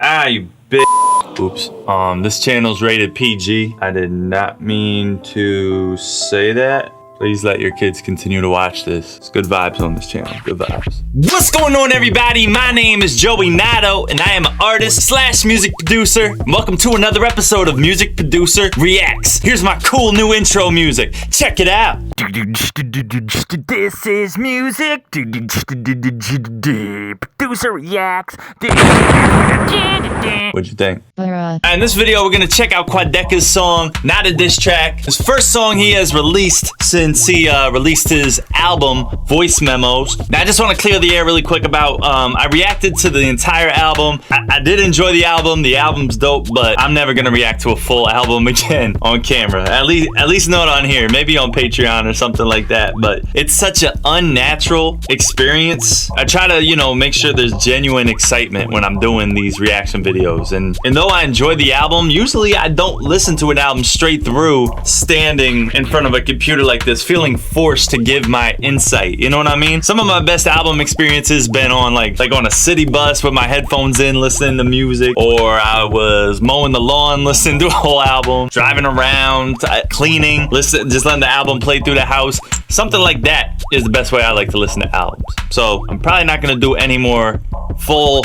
Ah, you bitch. Oops. This channel's rated PG. I did not mean to say that. Please let your kids continue to watch this. It's good vibes on this channel. Good vibes. What's going on, everybody? My name is Joey Nato, and I am an artist slash music producer. Welcome to another episode of Music Producer Reacts. Here's my cool new intro music. Check it out. This is music. Producer Reacts. What'd you think? In this video, we're gonna check out Quadeca's song, Not a Diss Track. His first song he has released since he released his album, Voice Memos. Now, I just want to clear the air really quick about, I reacted to the entire album. I did enjoy the album. The album's dope, but I'm never gonna react to a full album again on camera. At least not on here. Maybe on Patreon or something like that. But it's such an unnatural experience. I try to, make sure there's genuine excitement when I'm doing these reaction videos. And though I enjoy the album, usually I don't listen to an album straight through standing in front of a computer like this, feeling forced to give my insight. You know what I mean? Some of my best album experiences been on like on a city bus with my headphones in, listening to music, or I was mowing the lawn, listening to a whole album, driving around, cleaning, just letting the album play through the house. Something like that is the best way I like to listen to albums. So I'm probably not gonna do any more full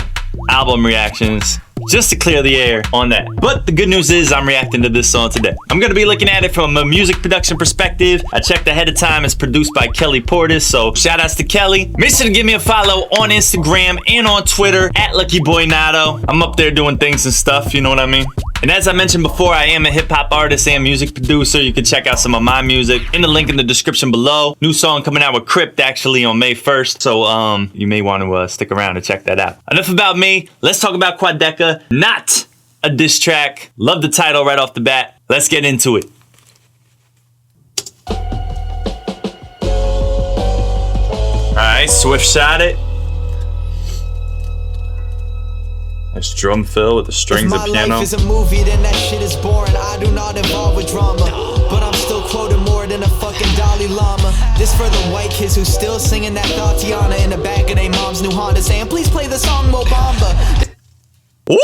album reactions, just to clear the air on that. But the good news is I'm reacting to this song today. I'm gonna be looking at it from a music production perspective. I checked ahead of time. It's produced by Kelly Portis, so shout outs to Kelly. Make sure to give me a follow on Instagram and on Twitter at LuckyBoyNato. I'm up there doing things and stuff, you know what I mean? And as I mentioned before, I am a hip-hop artist and music producer. You can check out some of my music in the link in the description below. New song coming out with Crypt actually on May 1st. So you may want to stick around and check that out. Enough about me. Let's talk about Quadeca. Not a diss track. Love the title right off the bat. Let's get into it. Alright, swift shot it. Nice drum fill with the strings of piano. If my life is a movie, then that shit is boring. I do not involve with drama, but I'm still quoting more than a fucking Dalai Lama. This for the white kids who still singing that Tatiana in the back of their mom's new Honda, saying, please play the song Mo Bamba. Woo!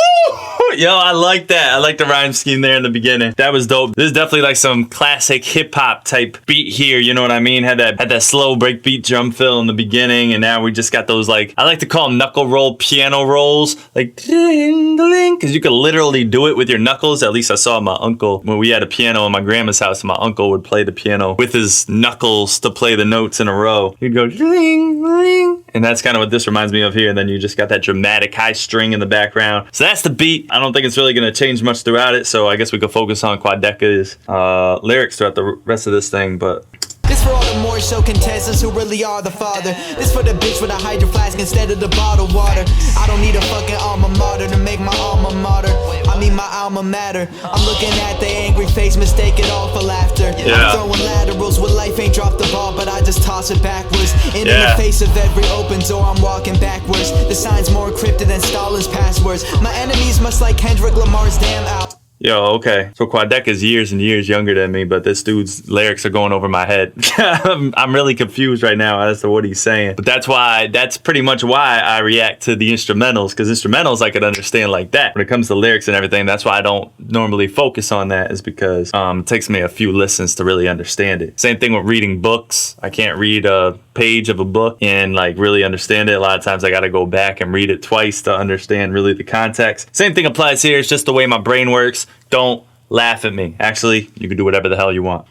Yo, I like that. I like the rhyme scheme there in the beginning. That was dope. This is definitely like some classic hip-hop type beat here, you know what I mean? Had that slow breakbeat drum fill in the beginning, and now we just got those, like, I like to call them knuckle roll piano rolls, like, because you could literally do it with your knuckles. At least I saw my uncle, when we had a piano in my grandma's house, and my uncle would play the piano with his knuckles to play the notes in a row. He'd go, and that's kind of what this reminds me of here, and then you just got that dramatic high string in the background. So that's the beat. I don't think it's really going to change much throughout it, so I guess we could focus on Quadeca's lyrics throughout the rest of this thing, but... This for all the more show contestants who really are the father. This for the bitch with a hydro flask instead of the bottled water. I don't need a fucking alma mater to make my alma mater. I mean my alma matter. I'm looking at the angry face, mistake it all for laughter. Yeah. I'm throwing laterals with life ain't dropped the ball, but I just toss it backwards. And in the face of every open door, I'm walking backwards. The sign's more encrypted than Stalin's passwords. My enemies must like Kendrick Lamar's damn album. Yo, okay. So Quadeca's years and years younger than me, but this dude's lyrics are going over my head. I'm really confused right now as to what he's saying. But that's pretty much why I react to the instrumentals, because instrumentals I could understand like that. When it comes to lyrics and everything, that's why I don't normally focus on that, is because it takes me a few listens to really understand it. Same thing with reading books. I can't read a page of a book and like really understand it. A lot of times I gotta go back and read it twice to understand really the context. Same thing applies here. It's just the way my brain works. Don't laugh at me. Actually, you can do whatever the hell you want.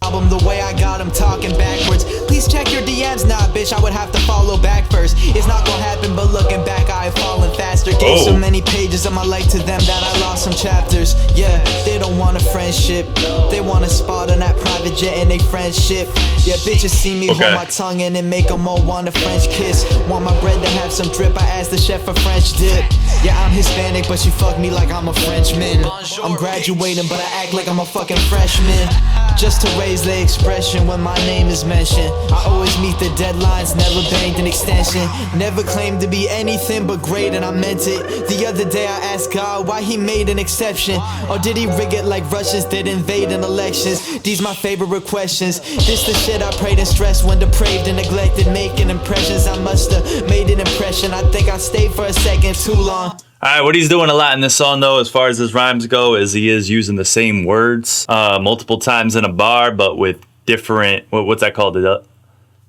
The way I got him talking backwards. Please check your DMs. Nah, bitch, I would have to follow back first. It's not gonna happen, but looking back, I have fallen faster. Gave so many pages of my life to them that I lost some chapters. Yeah, they don't want a friendship. They want a spot on that private jet in they friendship. Yeah, bitches see me hold my tongue in and make them all want a French kiss. Want my bread to have some drip. I asked the chef for French dip. Yeah, I'm Hispanic, but she fuck me like I'm a Frenchman. I'm graduating, but I act like I'm a fucking freshman. Just to raise the expression when my name is mentioned. I always meet the deadlines, never banked an extension. Never claimed to be anything but great, and I meant it. The other day I asked God why he made an exception. Or did he rig it like Russians did invading elections? These my favorite questions. This the shit I prayed and stressed when depraved and neglected. Making impressions, I must have made an impression. I think I stayed for a second too long. Alright, what he's doing a lot in this song, though, as far as his rhymes go, is he is using the same words multiple times in a bar, but with different, what's that called?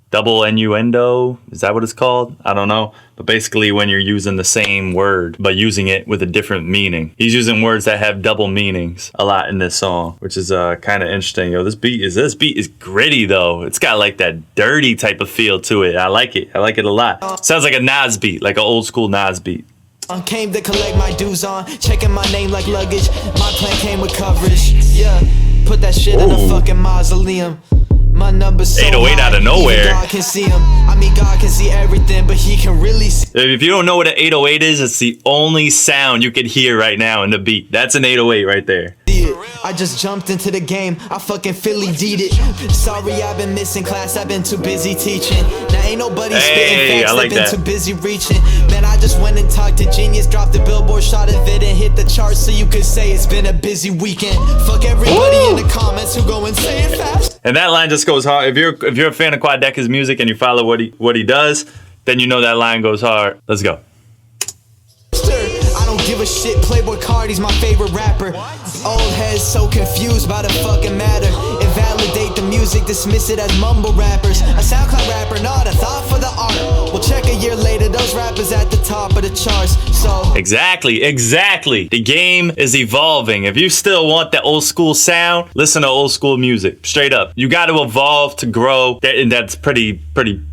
Double innuendo? Is that what it's called? I don't know. But basically when you're using the same word, but using it with a different meaning. He's using words that have double meanings a lot in this song, which is kind of interesting. Yo, this beat is gritty, though. It's got like that dirty type of feel to it. I like it. I like it a lot. Sounds like a Nas beat, like an old school Nas beat. Came to collect my dues on, checking my name like luggage. My plan came with coverage. Yeah, put that shit in a fucking mausoleum. My number's so 808 out of nowhere. God can see him. I mean, God can see everything, but he can really see. If you don't know what an 808 is, it's the only sound you could hear right now in the beat. That's an 808 right there. I just jumped into the game, I fucking Philly D'd it. Sorry I've been missing class, I've been too busy teaching. Now ain't nobody spitting facts, I've been too busy reaching. Man, I just went and talked to Genius, dropped a billboard shot of it and hit the charts, so you could say it's been a busy weekend. Fuck everybody in the comments who go and say it fast. And that line just goes hard. If you're a fan of Quadeca's music and you follow what he does, then you know that line goes hard. Let's go. I don't give a shit, Playboy Cardi's my favorite rapper. Old heads so confused by the fucking matter. Invalidate the music, dismiss it as mumble rappers. A SoundCloud rapper, not a thought for the art. We'll check a year later, those rappers at the top of the charts. So Exactly. The game is evolving. If you still want that old school sound, listen to old school music. Straight up. You got to evolve to grow. And that's pretty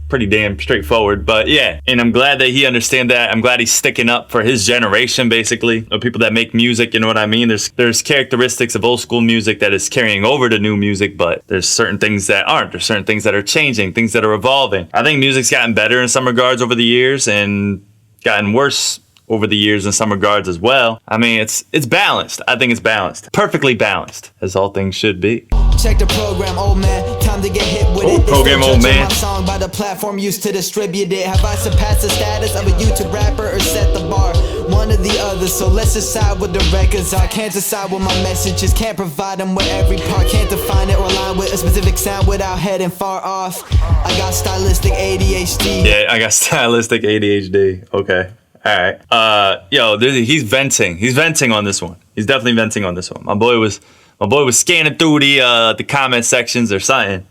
damn straightforward. But yeah, and I'm glad that he understands that. I'm glad he's sticking up for his generation, basically, of people that make music. You know what I mean? There's characteristics of old school music that is carrying over to new music, but there's certain things that aren't. There's certain things that are changing, things that are evolving. I think music's gotten better in some regards over the years and gotten worse over the years in some regards as well. I mean, it's balanced. I think it's balanced. Perfectly balanced, as all things should be. Check the program, old man. Time to get hit with it. Program, old man. My song by the platform used to distribute it. Have I surpassed the status of a YouTube rapper or set the bar? One or the other, so let's decide what the records are. Can't decide what my message is. Can't provide them with every part. Can't define it or align with a specific sound without heading far off. I got stylistic ADHD. Yeah, I got stylistic ADHD. Okay. All right. Yo, he's venting. He's venting on this one. He's definitely venting on this one. My boy was scanning through the comment sections or something,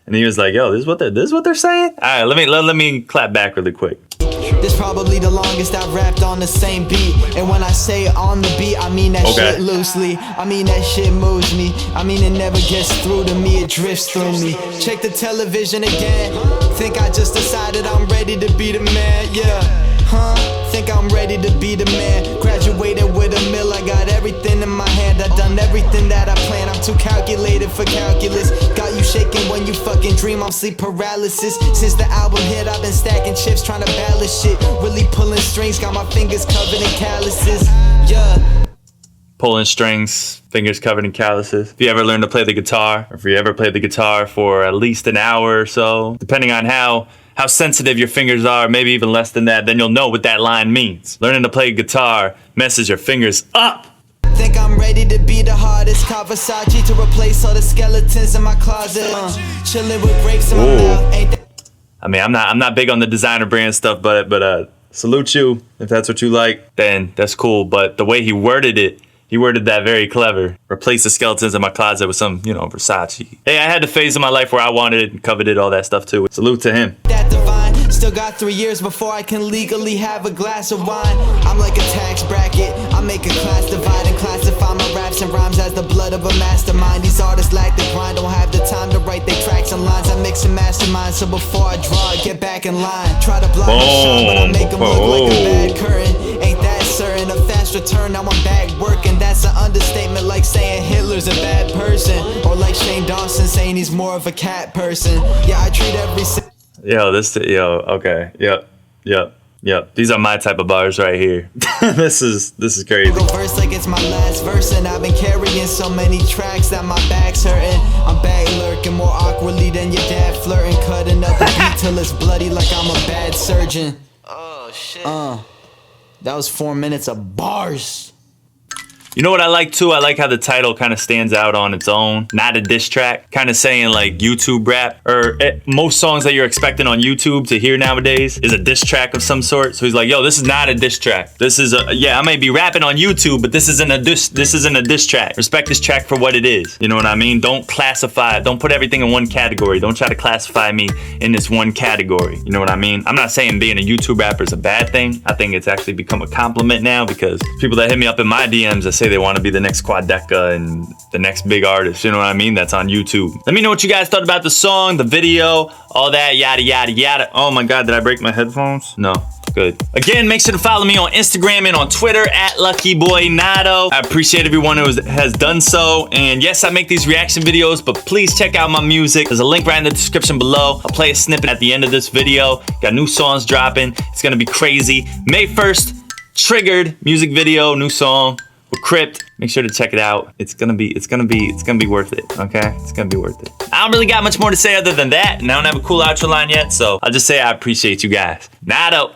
and he was like, "Yo, this is what they're saying." All right, let me clap back really quick. This probably the longest I've rapped on the same beat. And when I say on the beat, I mean that shit loosely. I mean that shit moves me. I mean it never gets through to me, it drifts through me. Check the television again. Think I just decided I'm ready to be the man, yeah. Think I'm ready to be the man. Graduated with a mill, I got everything in my hand. I done everything that I planned. I'm too calculated for calculus. Got you shaking when you fucking dream. I'm sleep paralysis. Since the album hit, I've been stacking chips, trying to balance shit. Really pulling strings, got my fingers covered in calluses. Yeah. Pulling strings, fingers covered in calluses. If you ever learn to play the guitar, or if you ever play the guitar for at least an hour or so, depending on how sensitive your fingers are, maybe even less than that, then you'll know what that line means. Learning to play guitar messes your fingers up. Think I'm ready to be the hardest. Versace to replace all the skeletons in my closet. Chilling with grapes in my mouth. Ain't that I mean, I'm not big on the designer brand stuff, but salute you if that's what you like. Then that's cool. But the way he worded that very clever. Replace the skeletons in my closet with some, Versace. Hey, I had the phase of my life where I wanted it and coveted all that stuff too. Salute to him. that divine. Still got 3 years before I can legally have a glass of wine. I'm like a tax bracket. I make a class divide and classify my raps and rhymes as the blood of a mastermind. These artists lack the grind, don't have the time to write their tracks and lines. I mix and mastermind, so before I draw, I get back in line. Try to block the shot, but I make them look like a bad curtain. Ain't that certain? A fast return, now I'm back working. That's an understatement, like saying Hitler's a bad person, or like Shane Dawson saying he's more of a cat person. Yeah, I treat every okay, yep. These are my type of bars right here. This is crazy. verse like it's my last verse, and I've been carrying so many tracks that my back's hurting. I'm back lurking more awkwardly than your dad flirting, cutting up the beat till it's bloody like I'm a bad surgeon. Oh shit. That was 4 minutes of bars. You know what I like too? I like how the title kind of stands out on its own. Not a diss track. Kind of saying like YouTube rap, or most songs that you're expecting on YouTube to hear nowadays is a diss track of some sort. So he's like, yo, this is not a diss track. This is a, yeah, I may be rapping on YouTube, but this isn't a diss track. Respect this track for what it is. You know what I mean? Don't classify, don't put everything in one category. Don't try to classify me in this one category. You know what I mean? I'm not saying being a YouTube rapper is a bad thing. I think it's actually become a compliment now, because people that hit me up in my DMs that say they want to be the next Quadeca and the next big artist, you know what I mean? That's on YouTube. Let me know what you guys thought about the song, the video, all that, yada, yada, yada. Oh my God, did I break my headphones? No. Good. Again, make sure to follow me on Instagram and on Twitter at LuckyBoyNato. I appreciate everyone who has done so. And yes, I make these reaction videos, but please check out my music. There's a link right in the description below. I'll play a snippet at the end of this video. Got new songs dropping. It's gonna be crazy. May 1st, Triggered music video, new song with Crypt. Make sure to check it out. It's gonna be worth it, okay? It's gonna be worth it. I don't really got much more to say other than that, and I don't have a cool outro line yet, so I'll just say I appreciate you guys. Nato.